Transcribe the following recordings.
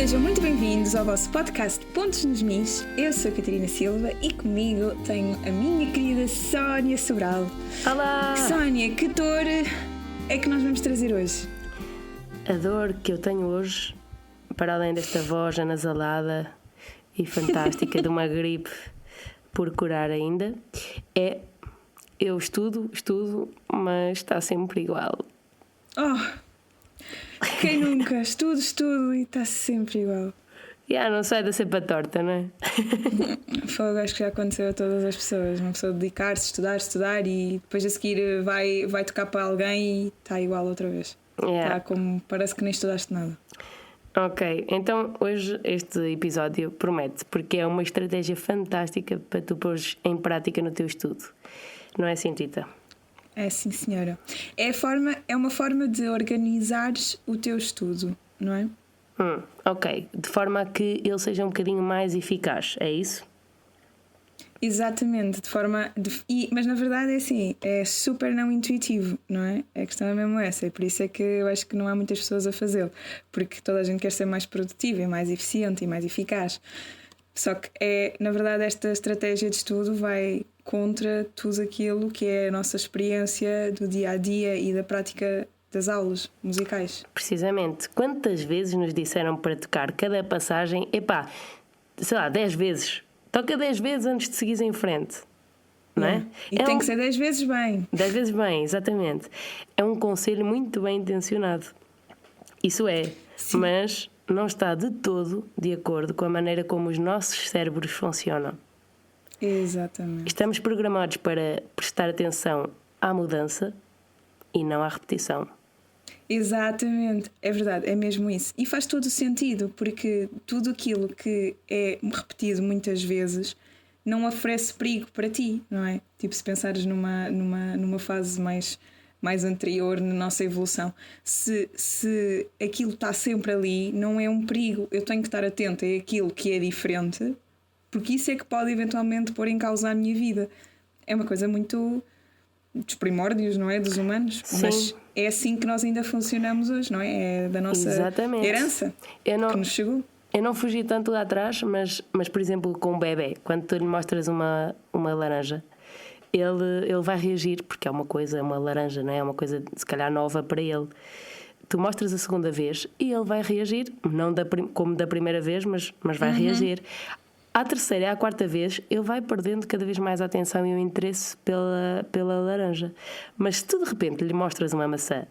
Sejam muito bem-vindos ao vosso podcast Pontos nos Mis. Eu sou a Catarina Silva e comigo tenho a minha querida Sónia Sobral. Olá! Sónia, que dor é que nós vamos trazer hoje? A dor que eu tenho hoje, para além desta voz anasalada e fantástica de uma gripe por curar ainda, é eu estudo, mas está sempre igual. Quem nunca? Estudo e está sempre igual. Não sai da cepa torta, não é? Fogo, acho que já aconteceu a todas as pessoas. Uma pessoa dedicar-se, estudar e depois a seguir vai tocar para alguém e está igual outra vez. Está como, parece que nem estudaste nada. Ok, então hoje este episódio promete, porque é uma estratégia fantástica para tu pôres em prática no teu estudo. Não é assim, Tita? É sim, senhora. É uma forma de organizares o teu estudo, não é? Ok, de forma a que ele seja um bocadinho mais eficaz, é isso? Exatamente, mas na verdade é assim, é super não intuitivo, não é? A questão é mesmo essa, e por isso é que eu acho que não há muitas pessoas a fazê-lo, porque toda a gente quer ser mais produtiva e mais eficiente e mais eficaz. Só que na verdade esta estratégia de estudo vai contra tudo aquilo que é a nossa experiência do dia a dia e da prática das aulas musicais. Precisamente. Quantas vezes nos disseram para tocar cada passagem? 10 vezes. Toca 10 vezes antes de seguires em frente. Não é? E tem que ser 10 vezes bem. 10 vezes bem, exatamente. É um conselho muito bem intencionado. Isso é. Sim. Mas não está de todo de acordo com a maneira como os nossos cérebros funcionam. Exatamente. Estamos programados para prestar atenção à mudança e não à repetição. Exatamente, é verdade, é mesmo isso. E faz todo o sentido, porque tudo aquilo que é repetido muitas vezes não oferece perigo para ti, não é? Tipo, se pensares numa fase mais anterior na nossa evolução, se aquilo está sempre ali, não é um perigo. Eu tenho que estar atenta a aquilo que é diferente, porque isso é que pode eventualmente pôr em causa a minha vida. É uma coisa muito dos primórdios, não é? Dos humanos. Sim. Mas é assim que nós ainda funcionamos hoje, não é? É da nossa herança que nos chegou. Eu não fugi tanto lá atrás, mas por exemplo, com um bebê, quando tu lhe mostras uma laranja, ele vai reagir, porque é uma laranja, não é? É uma coisa se calhar nova para ele. Tu mostras a segunda vez e ele vai reagir, não como da primeira vez, mas vai reagir. À terceira e à quarta vez, ele vai perdendo cada vez mais a atenção e o interesse pela laranja. Mas se tu de repente lhe mostras uma maçã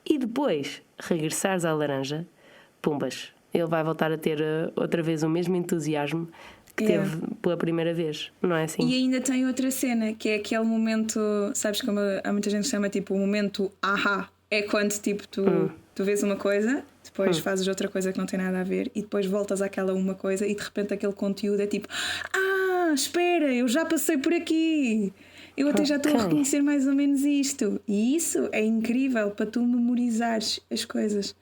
e depois regressares à laranja, pumbas, ele vai voltar a ter outra vez o mesmo entusiasmo que teve pela primeira vez, não é assim? E ainda tem outra cena, que é aquele momento, sabes como há muita gente que chama tipo o momento ahá. É quando tipo tu vês uma coisa, depois fazes outra coisa que não tem nada a ver e depois voltas àquela uma coisa e de repente aquele conteúdo é tipo espera, eu já passei por aqui, eu até já estou a reconhecer mais ou menos isto. E isso é incrível para tu memorizares as coisas.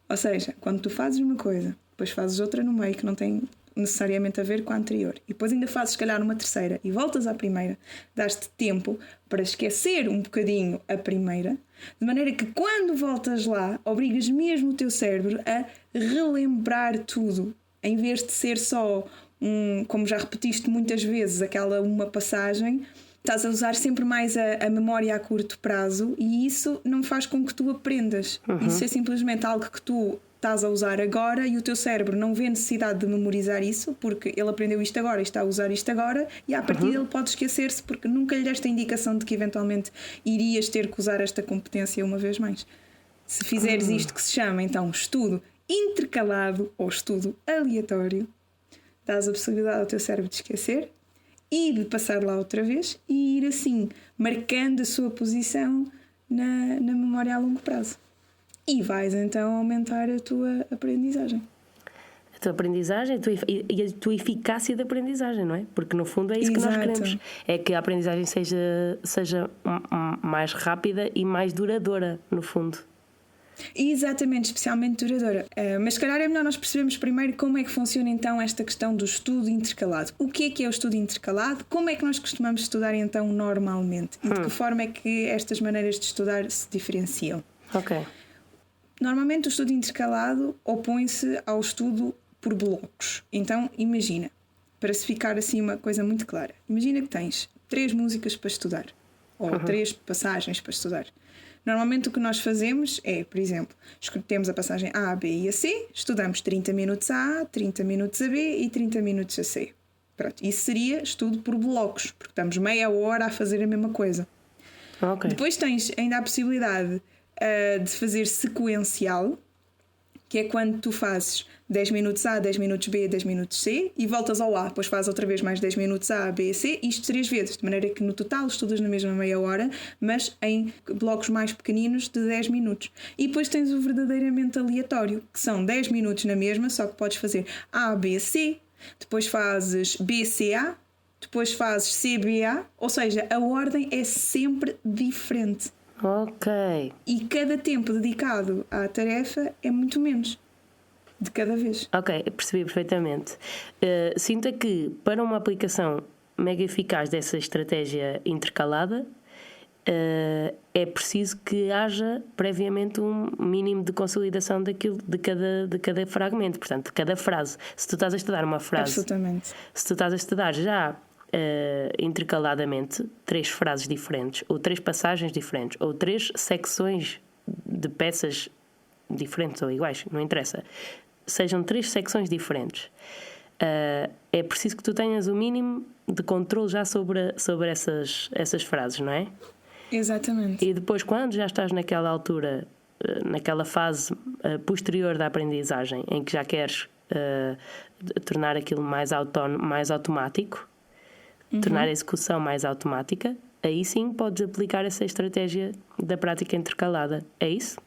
Ou seja, quando tu fazes uma coisa, depois fazes outra no meio que não tem necessariamente a ver com a anterior e depois ainda fazes se calhar uma terceira e voltas à primeira, dás-te tempo para esquecer um bocadinho a primeira, de maneira que quando voltas lá obrigas mesmo o teu cérebro a relembrar tudo, em vez de ser só como já repetiste muitas vezes aquela uma passagem, estás a usar sempre mais a memória a curto prazo e isso não faz com que tu aprendas. Isso é simplesmente algo que tu estás a usar agora e o teu cérebro não vê necessidade de memorizar isso porque ele aprendeu isto agora e está a usar isto agora e a partir dele pode esquecer-se porque nunca lhe deste a indicação de que eventualmente irias ter que usar esta competência uma vez mais. Se fizeres isto que se chama então estudo intercalado ou estudo aleatório, dás a possibilidade ao teu cérebro de esquecer e de passar lá outra vez e ir assim marcando a sua posição na memória a longo prazo. E vais então aumentar a tua aprendizagem. A tua aprendizagem e a tua eficácia de aprendizagem, não é? Porque no fundo é isso que nós queremos. É que a aprendizagem seja mais rápida e mais duradoura, no fundo. Exatamente, especialmente duradoura. Mas se calhar é melhor nós percebermos primeiro como é que funciona então esta questão do estudo intercalado. O que é o estudo intercalado? Como é que nós costumamos estudar então normalmente? E de que forma é que estas maneiras de estudar se diferenciam? Ok. Normalmente o estudo intercalado opõe-se ao estudo por blocos. Então, imagina, para se ficar assim uma coisa muito clara, imagina que tens 3 músicas para estudar, ou 3 passagens para estudar. Normalmente o que nós fazemos é, por exemplo, temos a passagem A, B e a C, estudamos 30 minutos a A, 30 minutos a B e 30 minutos a C. Pronto, isso seria estudo por blocos, porque estamos meia hora a fazer a mesma coisa. Okay. Depois tens ainda a possibilidade de fazer sequencial, que é quando tu fazes 10 minutos A, 10 minutos B, 10 minutos C e voltas ao A, depois fazes outra vez mais 10 minutos A, B e C, isto 3 vezes, de maneira que no total estudas na mesma meia hora, mas em blocos mais pequeninos de 10 minutos. E depois tens o verdadeiramente aleatório, que são 10 minutos na mesma, só que podes fazer A, B, C, depois fazes B, C, A, depois fazes C, B, A, ou seja, a ordem é sempre diferente. Ok. E cada tempo dedicado à tarefa é muito menos de cada vez. Ok, percebi perfeitamente. Sinto que para uma aplicação mega eficaz dessa estratégia intercalada é preciso que haja previamente um mínimo de consolidação daquilo, de cada fragmento, portanto, de cada frase. Se tu estás a estudar uma frase, absolutamente, se tu estás a estudar já intercaladamente 3 frases diferentes, ou 3 passagens diferentes, ou 3 secções de peças diferentes ou iguais, não interessa, sejam 3 secções diferentes, é preciso que tu tenhas o mínimo de controle já sobre essas frases, não é? Exatamente. E depois, quando já estás naquela altura, naquela fase posterior da aprendizagem, em que já queres tornar aquilo mais autónomo, mais automático, tornar a execução mais automática, aí sim podes aplicar essa estratégia da prática intercalada. É isso?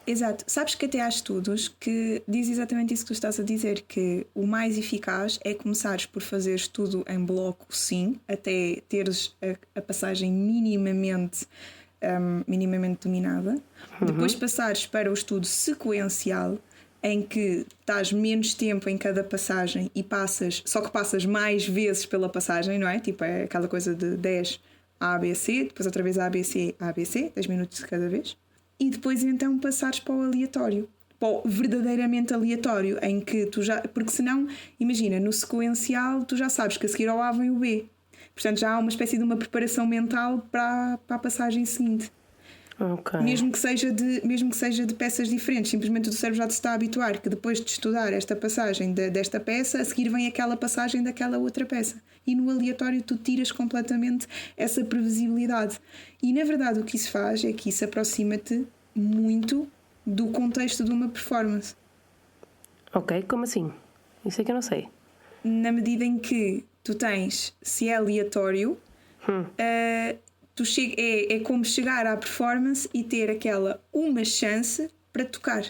Exato. Sabes que até há estudos que diz exatamente isso que tu estás a dizer, que o mais eficaz é começares por fazer estudo em bloco, sim, até teres a passagem minimamente dominada. Depois passares para o estudo sequencial, em que estás menos tempo em cada passagem e só que passas mais vezes pela passagem, não é? Tipo, é aquela coisa de 10 A, B, C, depois outra vez A, B, C, A, B, C, 10 minutos de cada vez. E depois então passares para o aleatório, para o verdadeiramente aleatório, em que tu já... Porque senão, imagina, no sequencial tu já sabes que a seguir ao A vem o B. Portanto já há uma espécie de uma preparação mental para a passagem seguinte. Okay. Mesmo que seja de peças diferentes, simplesmente o cérebro já te está a habituar que depois de estudar esta passagem desta peça, a seguir vem aquela passagem daquela outra peça. E no aleatório tu tiras completamente essa previsibilidade. E na verdade o que isso faz é que isso aproxima-te muito do contexto de uma performance. Ok, como assim? Isso é que eu não sei. Na medida em que tu tens, se é aleatório, é como chegar à performance e ter aquela uma chance para tocar,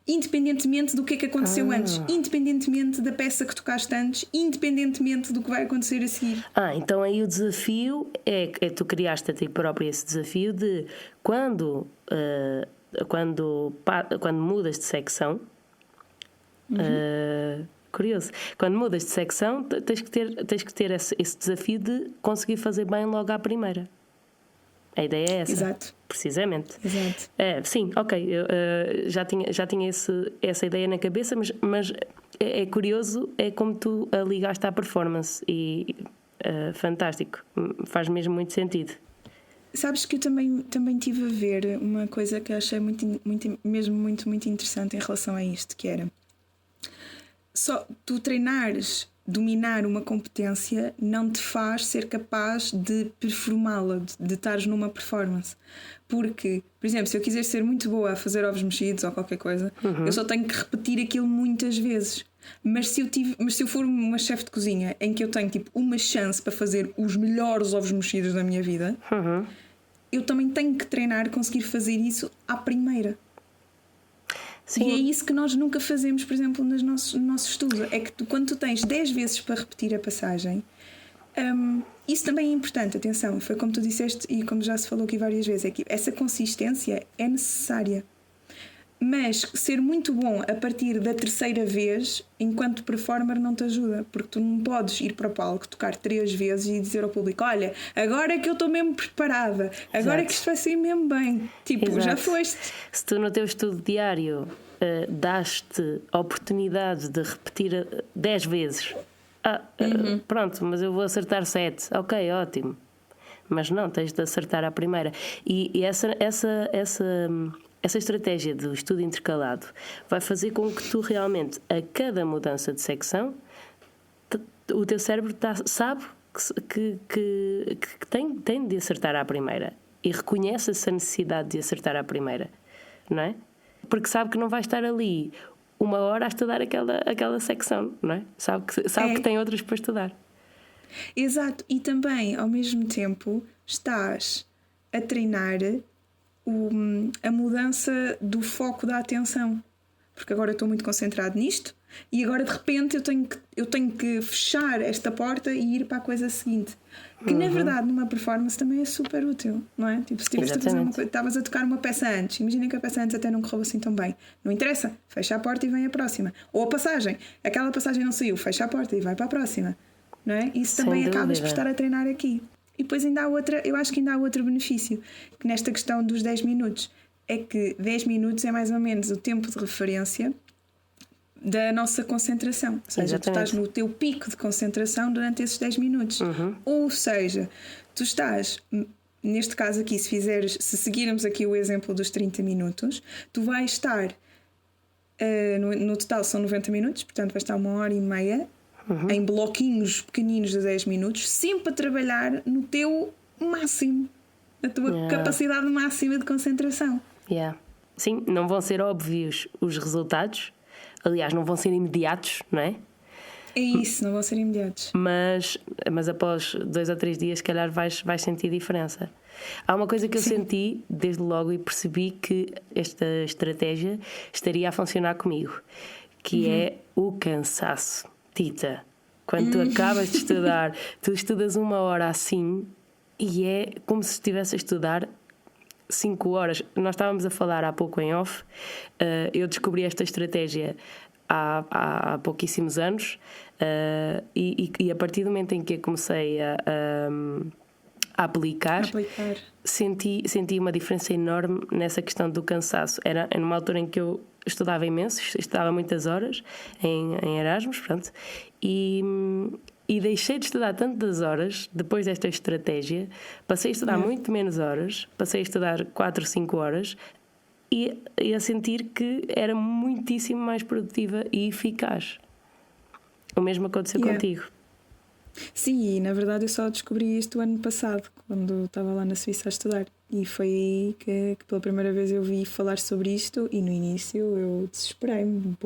independentemente do que é que aconteceu antes, independentemente da peça que tocaste antes, independentemente do que vai acontecer a seguir. Então aí o desafio é tu criaste a ti próprio esse desafio de quando mudas de secção, curioso, quando mudas de secção tens que ter esse desafio de conseguir fazer bem logo à primeira. A ideia é essa. Exato. Precisamente. Exato. Sim, ok. Eu já tinha essa ideia na cabeça, mas é curioso, é como tu a ligaste à performance e fantástico. Faz mesmo muito sentido. Sabes que eu também tive a ver uma coisa que achei muito interessante em relação a isto, que era só tu treinares, dominar uma competência não te faz ser capaz de performá-la, de estares numa performance. Porque, por exemplo, se eu quiser ser muito boa a fazer ovos mexidos ou qualquer coisa, eu só tenho que repetir aquilo muitas vezes. Mas se eu for uma chefe de cozinha em que eu tenho tipo uma chance para fazer os melhores ovos mexidos da minha vida, eu também tenho que treinar, conseguir fazer isso à primeira. Sim. E é isso que nós nunca fazemos, por exemplo, no nosso estudo. É que quando tu tens 10 vezes para repetir a passagem, isso também é importante, atenção, foi como tu disseste e como já se falou aqui várias vezes, é que essa consistência é necessária. Mas ser muito bom a partir da terceira vez, enquanto performer, não te ajuda. Porque tu não podes ir para o palco, tocar 3 vezes e dizer ao público: olha, agora é que eu estou mesmo preparada, agora é que isto vai sair mesmo bem. Tipo, já foste. Se tu no teu estudo diário daste a oportunidade de repetir 10 vezes, pronto, mas eu vou acertar 7, ok, ótimo. Mas não, tens de acertar à primeira. E essa estratégia do estudo intercalado vai fazer com que tu realmente, a cada mudança de secção, o teu cérebro sabe que tem de acertar à primeira e reconhece essa necessidade de acertar à primeira, não é? Porque sabe que não vai estar ali 1 hora a estudar aquela secção, não é? Sabe que tem outras para estudar. Exato, e também ao mesmo tempo estás a treinar a mudança do foco da atenção, porque agora eu estou muito concentrado nisto e agora de repente eu tenho que fechar esta porta e ir para a coisa seguinte, que na verdade numa performance também é super útil, não é? Tipo, se estiveste a fazer uma coisa, estavas a tocar uma peça antes, imagina que a peça antes até não correu assim tão bem, não interessa, fecha a porta e vem a próxima, ou a passagem, aquela passagem não saiu, fecha a porta e vai para a próxima, não é? Isso também acabas por estar a treinar aqui. E depois ainda há outra, eu acho que ainda há outro benefício, que nesta questão dos 10 minutos, é que 10 minutos é mais ou menos o tempo de referência da nossa concentração. Ou seja, tu estás no teu pico de concentração durante esses 10 minutos. Ou seja, tu estás, neste caso aqui, se seguirmos aqui o exemplo dos 30 minutos, tu vais estar, no total são 90 minutos, portanto vais estar 1h30, em bloquinhos pequeninos de 10 minutos, sempre a trabalhar no teu máximo, na tua capacidade máxima de concentração. Sim, não vão ser óbvios os resultados, aliás, não vão ser imediatos, não é? É isso, não vão ser imediatos. Mas após 2 ou 3 dias, se calhar vais sentir diferença. Há uma coisa que eu senti desde logo e percebi que esta estratégia estaria a funcionar comigo, que é o cansaço. Tita, quando tu acabas de estudar, tu estudas 1 hora assim e é como se estivesse a estudar 5 horas. Nós estávamos a falar há pouco em off, eu descobri esta estratégia há pouquíssimos anos, e a partir do momento em que eu comecei a aplicar. Senti uma diferença enorme nessa questão do cansaço. Era numa altura em que eu estudava imenso, estudava muitas horas em Erasmus, pronto, e deixei de estudar tantas horas depois desta estratégia. Passei a estudar muito menos horas, passei a estudar 4 ou 5 horas e a sentir que era muitíssimo mais produtiva e eficaz. O mesmo aconteceu contigo. Sim, e na verdade eu só descobri isto o ano passado, quando estava lá na Suíça a estudar. E foi aí que pela primeira vez eu vi falar sobre isto, e no início eu desesperei-me,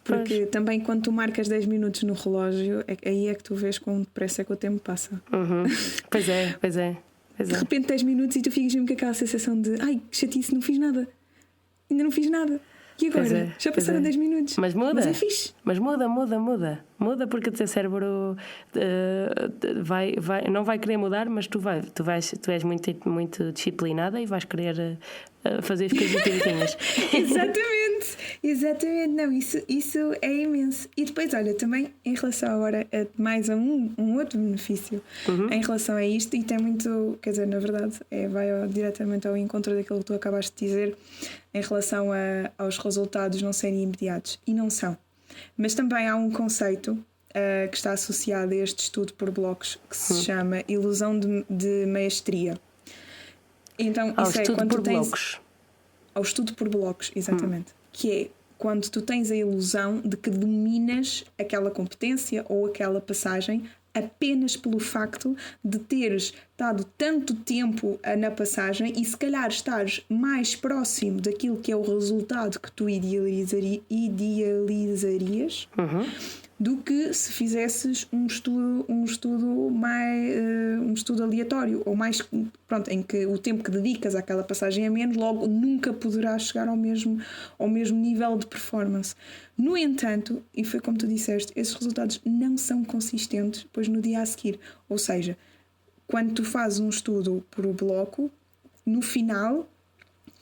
porque também quando tu marcas 10 minutos no relógio, aí é que tu vês quão depressa é que o tempo passa. Pois é. De repente 10 minutos e tu ficas mesmo com aquela sensação de ai, que chatice, não fiz nada, ainda não fiz nada. E agora? Já passaram 10 minutos. Mas muda. Mas é fixe. Mas muda porque o teu cérebro não vai querer mudar, mas tu és muito, muito disciplinada e vais querer fazer as coisas direitinhas. Exatamente. Não, isso é imenso. E depois, olha, também em relação agora a mais um outro benefício em relação a isto, e tem muito, quer dizer, na verdade, vai diretamente ao encontro daquilo que tu acabaste de dizer em relação aos resultados não serem imediatos. E não são. Mas também há um conceito que está associado a este estudo por blocos que se chama ilusão de maestria. Então, ao isso estudo quando por tu tens blocos. Ao estudo por blocos, exatamente. Que é quando tu tens a ilusão de que dominas aquela competência ou aquela passagem apenas pelo facto de teres estado tanto tempo na passagem e se calhar estares mais próximo daquilo que é o resultado que tu idealizarias do que se fizesses um estudo aleatório ou mais, pronto, em que o tempo que dedicas àquela passagem é menos, logo nunca poderás chegar ao mesmo nível de performance. No entanto, e foi como tu disseste, esses resultados não são consistentes depois no dia a seguir. Ou seja, quando tu fazes um estudo por bloco, no final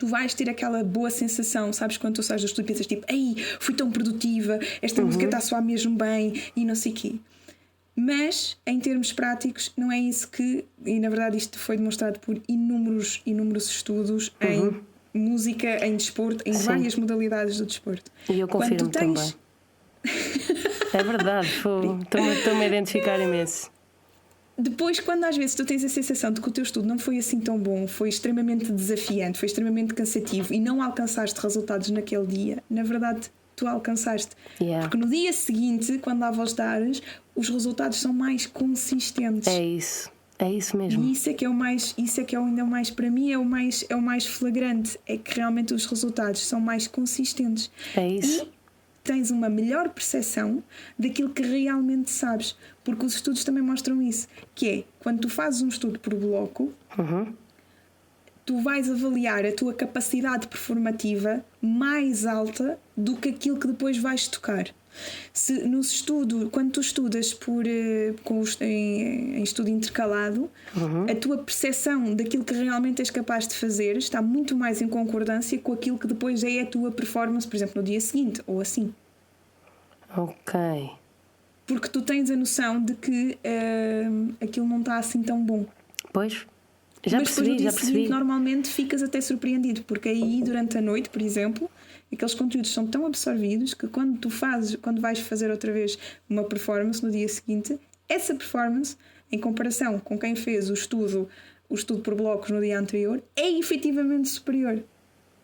tu vais ter aquela boa sensação, sabes, quando tu sais do estudo e pensas tipo, ei, fui tão produtiva, esta música está a soar mesmo bem e não sei o quê. Mas, em termos práticos, não é isso que... E, na verdade, isto foi demonstrado por inúmeros estudos em música, em desporto, em várias modalidades do desporto. E eu confirmo também. É verdade, estou-me a identificar imenso. Depois, quando às vezes tu tens a sensação de que o teu estudo não foi assim tão bom, foi extremamente desafiante, foi extremamente cansativo e não alcançaste resultados naquele dia, na verdade tu alcançaste. Porque no dia seguinte, quando lá voltares, os resultados são mais consistentes. É isso mesmo. E isso é que é ainda mais, para mim, é o mais flagrante, é que realmente os resultados são mais consistentes. É isso. E tens uma melhor percepção daquilo que realmente sabes, porque os estudos também mostram isso, que é, quando tu fazes um estudo por bloco, tu vais avaliar a tua capacidade performativa mais alta do que aquilo que depois vais tocar. Se no estudo, quando tu estudas em estudo intercalado, a tua percepção daquilo que realmente és capaz de fazer está muito mais em concordância com aquilo que depois é a tua performance, por exemplo, no dia seguinte, ou assim. Ok. Porque tu tens a noção de que aquilo não está assim tão bom. Pois. Mas depois no dia seguinte, normalmente ficas até surpreendido, porque aí durante a noite, por exemplo, aqueles conteúdos são tão absorvidos que quando vais fazer outra vez uma performance no dia seguinte, essa performance, em comparação com quem fez o estudo por blocos no dia anterior, é efetivamente superior.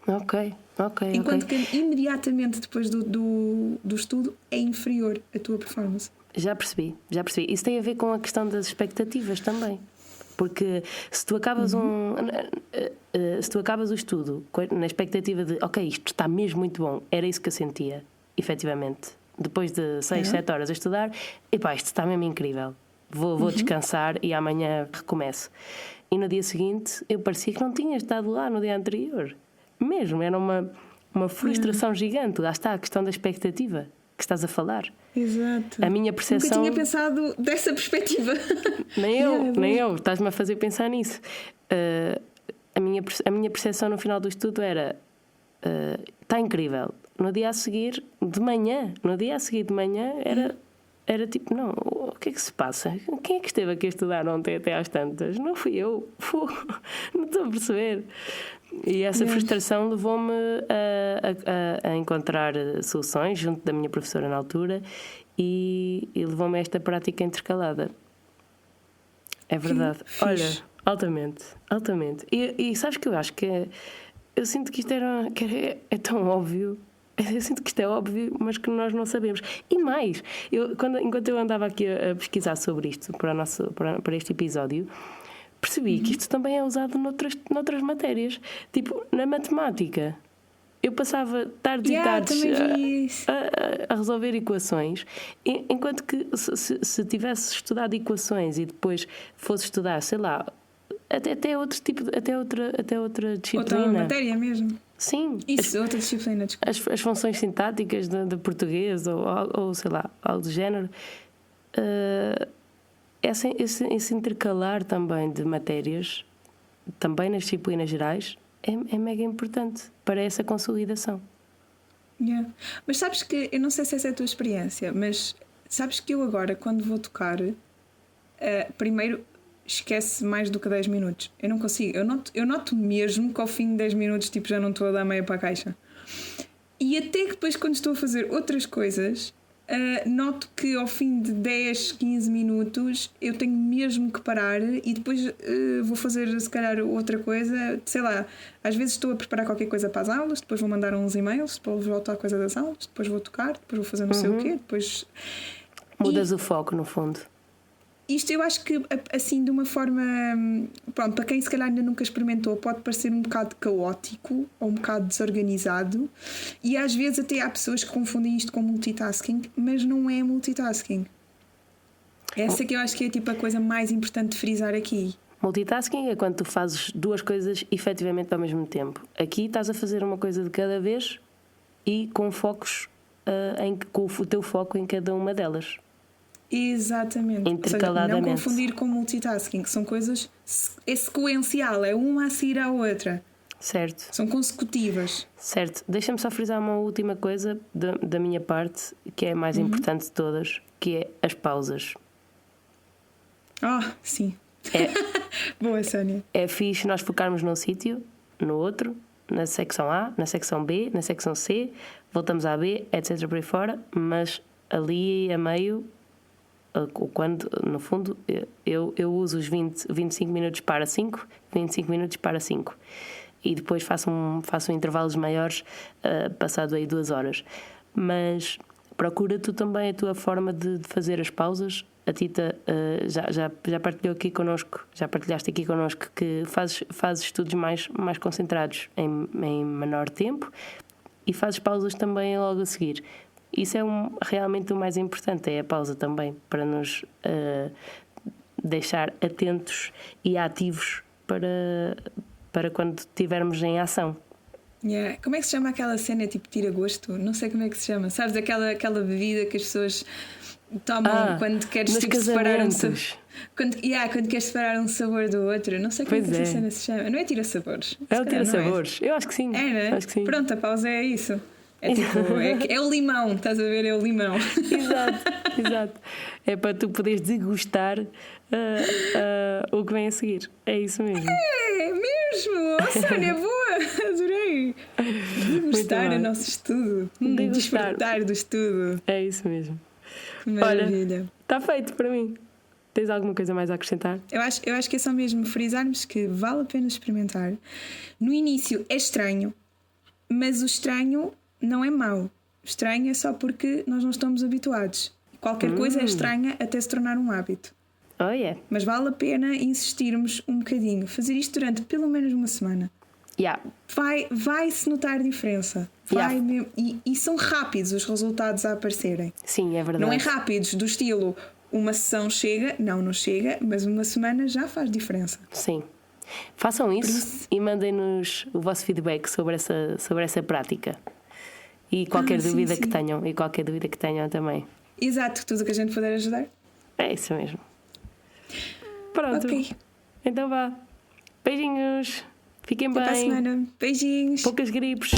Ok. Enquanto que imediatamente depois do estudo é inferior a tua performance. Já percebi. Isso tem a ver com a questão das expectativas também. Porque se tu acabas o estudo na expectativa de ok, isto está mesmo muito bom, era isso que eu sentia, efetivamente, depois de 6, 7 horas a estudar, epá, isto está mesmo incrível, vou descansar e amanhã recomeço. E no dia seguinte eu parecia que não tinha estado lá no dia anterior. Mesmo, era uma frustração gigante. Lá está a questão da expectativa que estás a falar. Exato. A minha percepção... Nunca tinha pensado dessa perspectiva. Nem eu. Estás-me a fazer pensar nisso. A minha percepção no final do estudo era está incrível. No dia a seguir de manhã era tipo, não, o que é que se passa? Quem é que esteve aqui a estudar ontem até às tantas? Não fui eu. Não estou a perceber. E essa frustração levou-me a encontrar soluções junto da minha professora na altura e levou-me a esta prática intercalada. É verdade. Olha, altamente. E sabes que eu acho que eu sinto que isto é tão óbvio. Eu sinto que isto é óbvio, mas que nós não sabemos. E mais, enquanto eu andava aqui a pesquisar sobre isto para este episódio, percebi que isto também é usado noutras matérias. Tipo, na matemática. Eu passava tardes e tardes a resolver equações, enquanto que se tivesse estudado equações e depois fosse estudar, sei lá, até outro tipo, até outra disciplina. Outra matéria mesmo. Sim. Isso, outra disciplina, desculpa. As funções sintáticas de português ou sei lá, algo do género. Esse intercalar também de matérias, também nas disciplinas gerais, é mega importante para essa consolidação. Mas sabes que, eu não sei se essa é a tua experiência, mas sabes que eu agora, quando vou tocar, primeiro esquece mais do que 10 minutos. Eu não consigo. Eu noto mesmo que ao fim de 10 minutos tipo, já não estou a dar meia para a caixa. E até que depois, quando estou a fazer outras coisas, noto que ao fim de 10, 15 minutos eu tenho mesmo que parar e depois vou fazer se calhar outra coisa, sei lá, às vezes estou a preparar qualquer coisa para as aulas, depois vou mandar uns e-mails, depois vou voltar a coisa das aulas, depois vou tocar, depois vou fazer não sei o quê, depois... Mudas o foco no fundo. Isto eu acho que assim de uma forma, pronto, para quem se calhar ainda nunca experimentou, pode parecer um bocado caótico ou um bocado desorganizado e às vezes até há pessoas que confundem isto com multitasking, mas não é multitasking. Essa que eu acho que é tipo a coisa mais importante de frisar aqui. Multitasking é quando tu fazes duas coisas efetivamente ao mesmo tempo. Aqui estás a fazer uma coisa de cada vez e com focos com o teu foco em cada uma delas. Exatamente. Intercaladamente. Ou seja, não confundir com multitasking, que são coisas... É sequencial, é uma a seguir à outra. Certo. São consecutivas. Certo. Deixa-me só frisar uma última coisa da minha parte, que é a mais importante de todas, que é as pausas. Sim. É, Boa, Sónia. é fixe nós focarmos num sítio, no outro, na secção A, na secção B, na secção C, voltamos à B, etc. por aí fora, mas ali a meio, quando, no fundo, eu uso os 25 minutos para 5, 25 minutos para 5. E depois faço intervalos maiores, passado aí 2 horas. Mas procura tu também a tua forma de fazer as pausas. A Tita já partilhou aqui connosco, já partilhaste aqui connosco que fazes estudos mais concentrados em menor tempo e fazes pausas também logo a seguir. Isso é realmente o mais importante, é a pausa também, para nos deixar atentos e ativos para quando estivermos em ação. Yeah. Como é que se chama aquela cena tipo tira-gosto? Não sei como é que se chama. Sabes aquela bebida que as pessoas tomam quando queres tipo, separar quando queres separar um sabor do outro. Não sei como é que essa cena se chama. Não é tira-sabores? É o tira-sabores. Eu acho que sim. É, né? Acho que sim. Pronto, a pausa é isso. É tipo, é o limão, estás a ver? É o limão. Exato. É para tu poderes degustar o que vem a seguir. É isso mesmo. É mesmo! Oh, Sónia, boa! Adorei! Degustar o nosso estudo. Despertar do estudo. É isso mesmo. Que maravilha. Olha, está feito para mim. Tens alguma coisa mais a acrescentar? Eu acho que é só mesmo frisarmos que vale a pena experimentar. No início é estranho, mas o estranho não é mau. O estranho é só porque nós não estamos habituados. Qualquer coisa é estranha até se tornar um hábito. Oh, yeah. Mas vale a pena insistirmos um bocadinho. Fazer isto durante pelo menos uma semana. Yeah. Vai-se notar diferença. Mesmo, e são rápidos os resultados a aparecerem. Sim, é verdade. Não é rápidos do estilo uma sessão chega, não chega, mas uma semana já faz diferença. Sim. Façam isso e mandem-nos o vosso feedback sobre essa prática. E qualquer dúvida que tenham. E qualquer dúvida que tenham também. Exato, tudo o que a gente puder ajudar. É isso mesmo. Pronto. Ok. Então vá. Beijinhos. Fiquem Até bem. para a semana. Beijinhos. Poucas gripes.